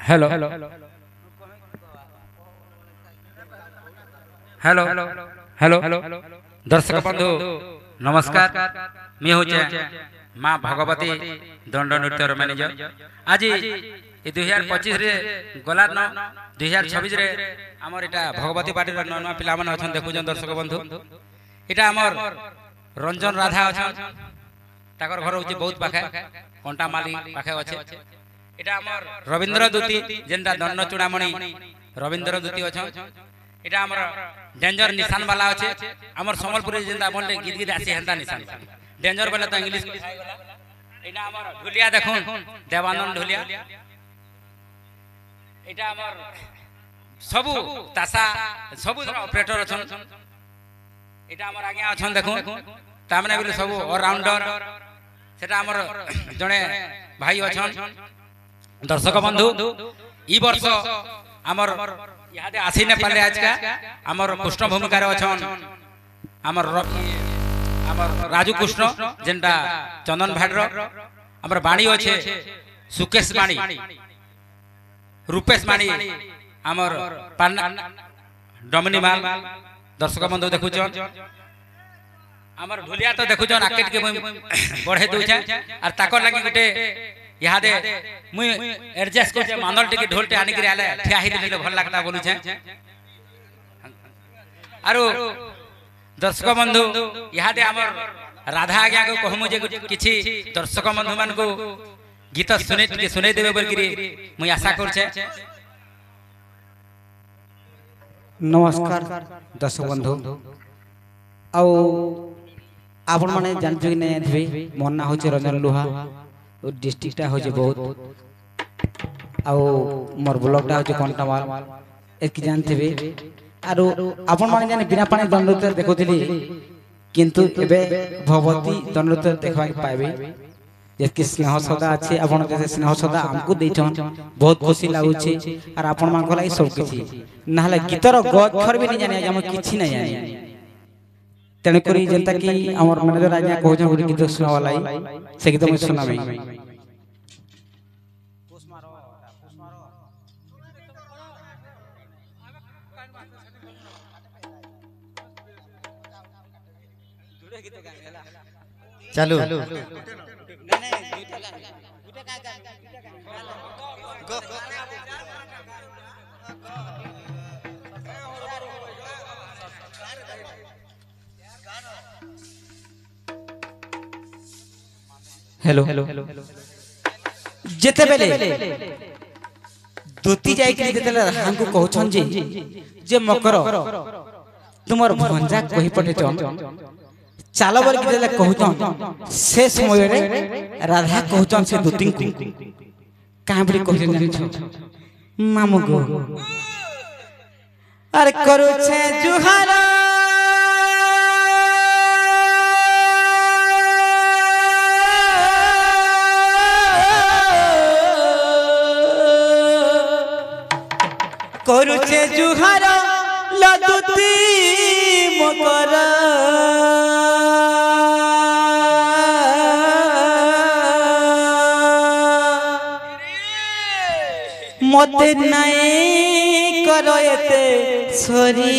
Hello hello hello दर्शक बंधु नमस्कार। मैं हूँ माँ भगवती दंड नृत्यर मैनेजर। आज 2025 रे गला 2026 रे आमर इटा भगवती पार्टी नुआ नुआ पिला माने अछन देखुछन दर्शक बंधु। इटा आमर रंजन राधा अछन ताकर घर होची बहुत पाखे कंटामाली पाखे अच्छे। इटा आमर रविंद्र दूती जेनटा दंड चूड़ामणि रविंद्र दूती अछन। इटा आमर डेंजर निशान वाला अच्छे। आमर संबलपुरी जेनटा बोलते गीत गीत आसी हेंता निशान डेंजर बोले तो इंग्लिश। इटा आमर ढुलिया देखुन देवानंद ढुलिया। इटा आमर सबु तासा सबु ऑपरेटर अछन। इटा आमर आगे अछन देखुन तामने बिले सबु ऑलराउंडर। सेटा आमर जने भाई अछन। दर्शक बंधु ई वर्ष आमर यादे आसी ने पाले आज का आमर कृष्ण भूमिका रे अछन। आमर राजू कृष्ण जेनटा चंदन भाडर। आमर बाणी अच्छे सुकेश बाणी रूपेश बाणी आमर डमनी माल। दर्शक बंधु देखुचन आमर ढुलिया तो देखुचन आकेट के बढ़े दूचे और ताकर लगी गुटे यादे मुई एडजस्ट कर मानल टिके ढोलटे आनी करे आले ठिया ही दिले भल लागता बोलु छे। आरो दर्शक बंधु यादे आमर राधा आज्ञा को कहमु जे किछि दर्शक बंधु मान को गीत सुने देबे बोल गिरी मुई आशा करछे। नमस्कार दर्शक बंधु आउ आपण माने जानछु कि नै थे मोर ना होचे रंजन लुहा डिस्ट्रिक्ट होचे बहुत आउ मोर ब्लॉक टा होचे कंटामाल एक जानथिबे। आरो आपण माने जाने बिना पानी दंडोतर देखोथिली किंतु एबे भगवती दंडोतर देखबा पाइबे जेकी स्नेह सदा अछि। आपण जैसे स्नेह सदा हमको देछन बहुत खुशी लागुछि और आपण मान को लागि सब किछि नाले गीतर गखर भी नै जाने हम किछि नै जाने तेने करी जनता की हमर मैनेजर आज्ञा कहौ छ गीत सुनावा लाई से गीत मैं सुनाबे। चलो हेलो जेते बेले दोती जाई के जेते हमको कहछन जे मकर तुमर भंजा कहि पटे चालो बर के जेले कहछन से समय रे राधा कहछन से दोती को काहे बड़ी कहछन जानि मामू गो अरे करू छे जुहारा करुचे जुहारा लदुती मकर मते नहीं करो एते सरी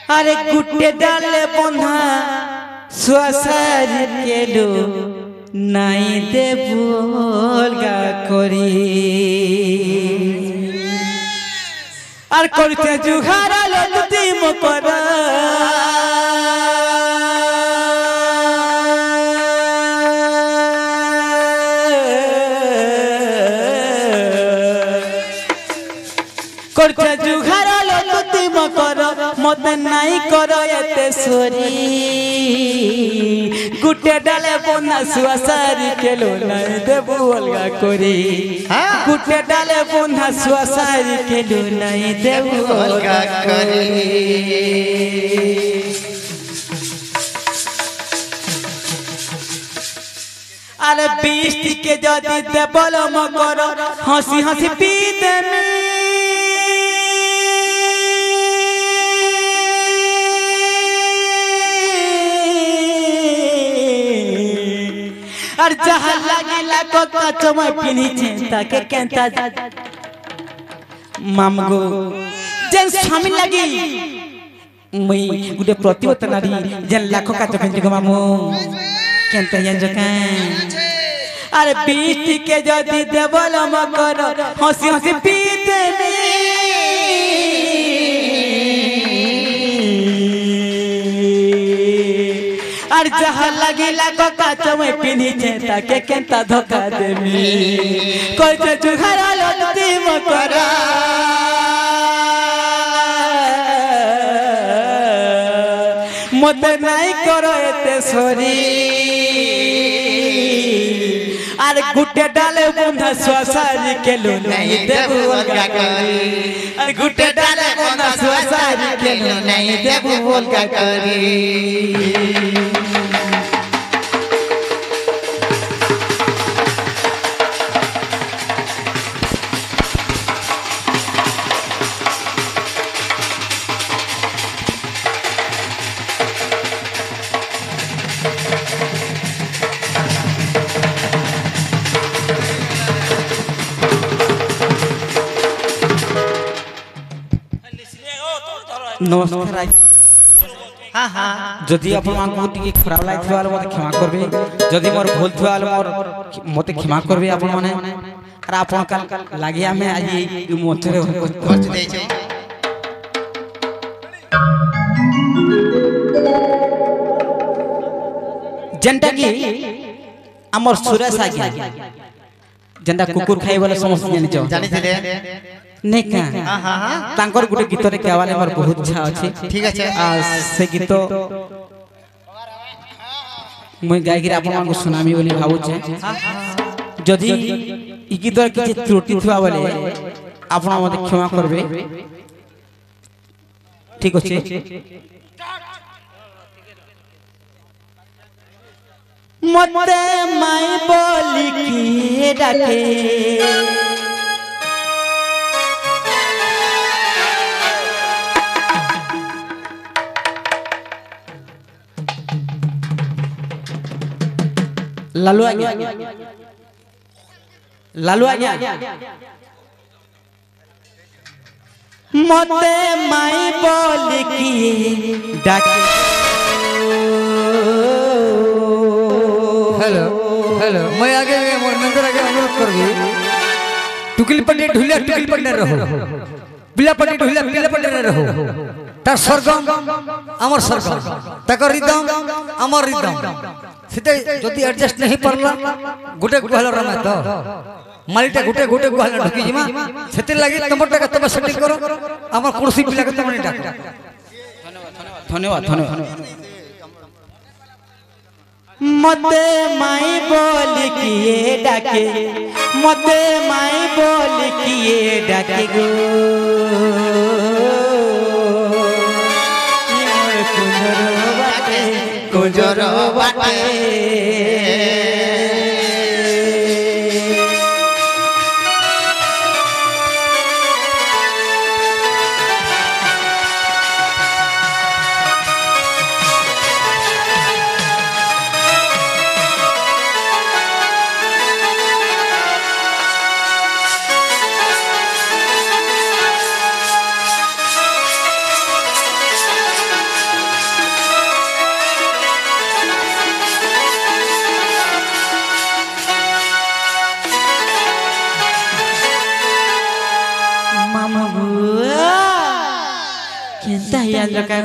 अरे गुटे डाले बंधा स्वासार केलो नाई दे बोलगा करी और करते जुहारा लदती मकर करते जुहारा लदती मकर मते नाई करो एते सोरी गुटे डाले बोना सुआसारी केलो नाई देबु अलगा करी गुटे डाले बोना सुआसारी केलो नाई देबु अलगा करी। अरे 20 के जदी देबल मकर हंसी हंसी पीते में আর যাহা লাগিলা কথা চময় পিনিছে তাকে কেনতা মামগো যেন স্বামী লাগি মুই গুটে প্রতিবত নারী যেন লাখ কাজ কেন মামু কেনতা জানজকা আরে বৃষ্টিকে যদি দেবল মকর হসি হসি পিতে মে আর যাহা লাগিলা কথা চময় পিনিছে তাকে কেনতা ধোকা দেমি কইছে জুহার লতি মকর মতে নাই করো এতে সরি আর গুটে ডালে বন্ধা সোসারি কেলো নাই দেবু অলগা করি আর গুটে ডালে বন্ধা সোসারি কেলো নাই দেবু অলগা করি নমস্কার যদি আপনার টিকে খারাপ লাগছে মতো ক্ষমা করবে যদি মোর ভুল থা মতে ক্ষমা করবে আপন মানে আর আপন কাল লাগে আমি আজ এই মঞ্চরে যেনটা কি আমার সুরেশ আজ্ঞা যেনটা কুকুর খাই বলে সমস্ত জানিছিলে নেকা তাঙ্কর গুটে গীতরে গাওয়ালে আমার বহুত ইচ্ছা আছে ঠিক আছে আর সে গীত মই গাইকি আপনাকে শুনামি বলি ভাবুছে যদি ই গীতর কিছু ত্রুটি থা বলে আপন আমাকে ক্ষমা করবে ঠিক আছে মতে মাই বলি কি ডাকে লালু আজ্ঞা মতে মাই বলি কি ডাকে हेलो हेलो मैं आगे मोर नंबर आगे अनुरोध करबी टुकिल पंडे ढुलिया टुकिल पंडे रहो बिला पंडे ढुलिया बिला पंडे रहो तार सरगम আমার सरगम ताकर रिदम আমার रिदम সেটা যদি অ্যাডজাস্ট नहीं परला গুটে গুহাল রামা তো মালিটা গুটে গুটে গুহাল ঢুকি জিমা সেতে লাগি তোমার টাকা তবে সেটিং করো আমার কুরসি পিলাকে তুমি ডাক ধন্যবাদ ধন্যবাদ মতে মাই বলি কিয়ে ডাকে মতে মাই বলি কিয়ে ডাকে গো কুঞ্জর বাটে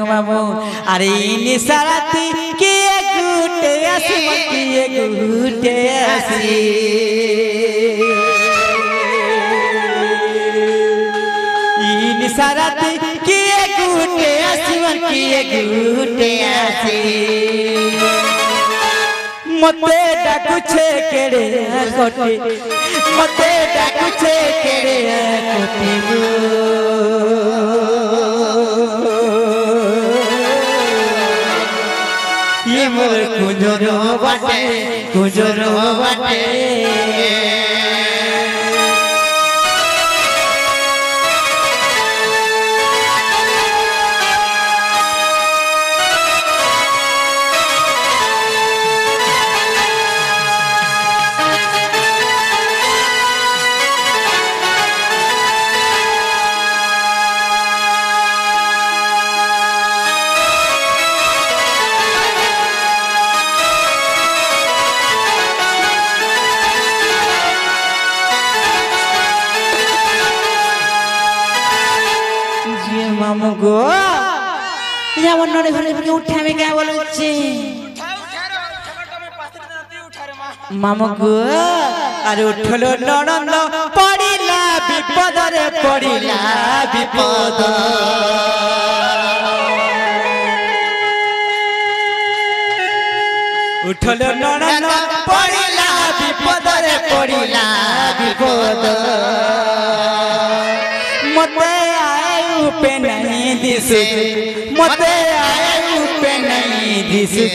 बाबू अरे निसारती के गुटे आसी के गुटे आसी निसारती के गुटे आसी के गुटे आसी मते डाकुछे केड़े कोटी मते डाकुछे केड़े कोटी ये मोर कुंजरो बाटे গো যেমন নড়ে ঘরে ঘরে উঠে আমি কে বলছি মামু গো আরে উঠলো ননন্দ পড়িলা বিপদরে পড়িলা বিপদ উঠলো ননন্দ পড়িলা বিপদরে পড়িলা বিপদ মতে আয়ু পে नहीं दिसे मते आयु पे नहीं दिसे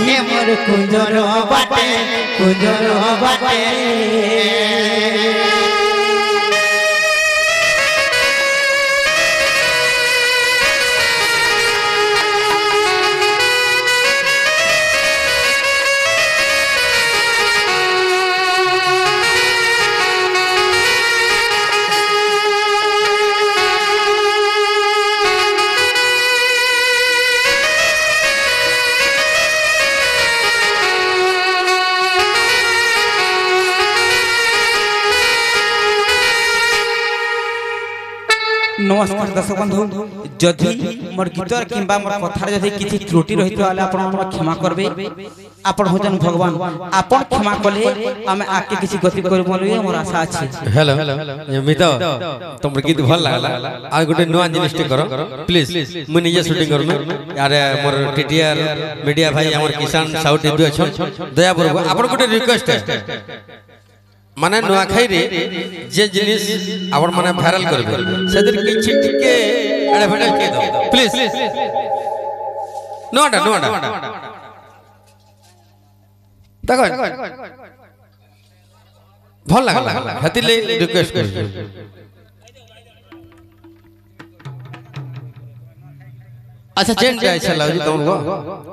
ये मोर कुंजर बाटे नमस्कार दर्शक बंधु जदि मोर गीतर किंबा मोर कथार जदि किछि त्रुटि रहितो आले आपण हमरा क्षमा करबे आपण होजन भगवान आपण क्षमा कले हमें आके किछि गति करबो बोली मोर आशा अछि हेलो मितो तुमर गीत भल लागला आ गुटे नया जिनिस करो प्लीज मु निजे शूटिंग करनु अरे मोर टीटीआर मीडिया भाई हमर किसान साउथ दु अछन दया बरगो आपण गुटे रिक्वेस्ट है माने नुआखाई रे जे जिनिस आपण माने वायरल करबे सेदिर किछि टिके एडभाइस के दो प्लीज नोटा देखो भल लागला हति ले रिक्वेस्ट कर अच्छा चेंज जाय छला जी तुमको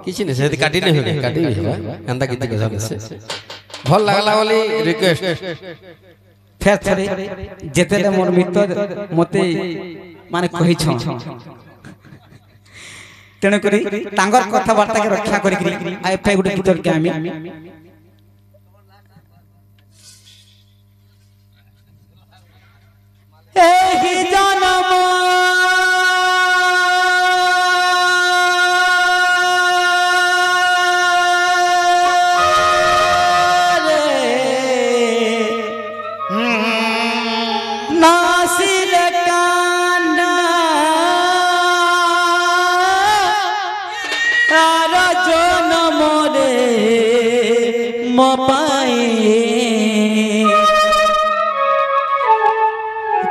किछि नै से काटी नै होगे काटी भी है अंदा गीत के सब से भल लागला वाली रिक्वेस्ट फेर थरे जेतेले मोर मित्र मते माने कहि छ तेने करी तांगर कथा वार्ता के रक्षा करी आइ फे गुटे गीत के आमी एही जनम नासिल कांडा आर जनम रे मपाए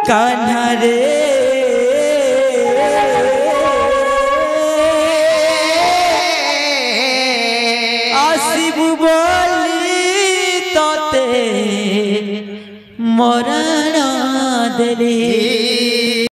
कान्हा रे आसिबु बोली तते मरण देली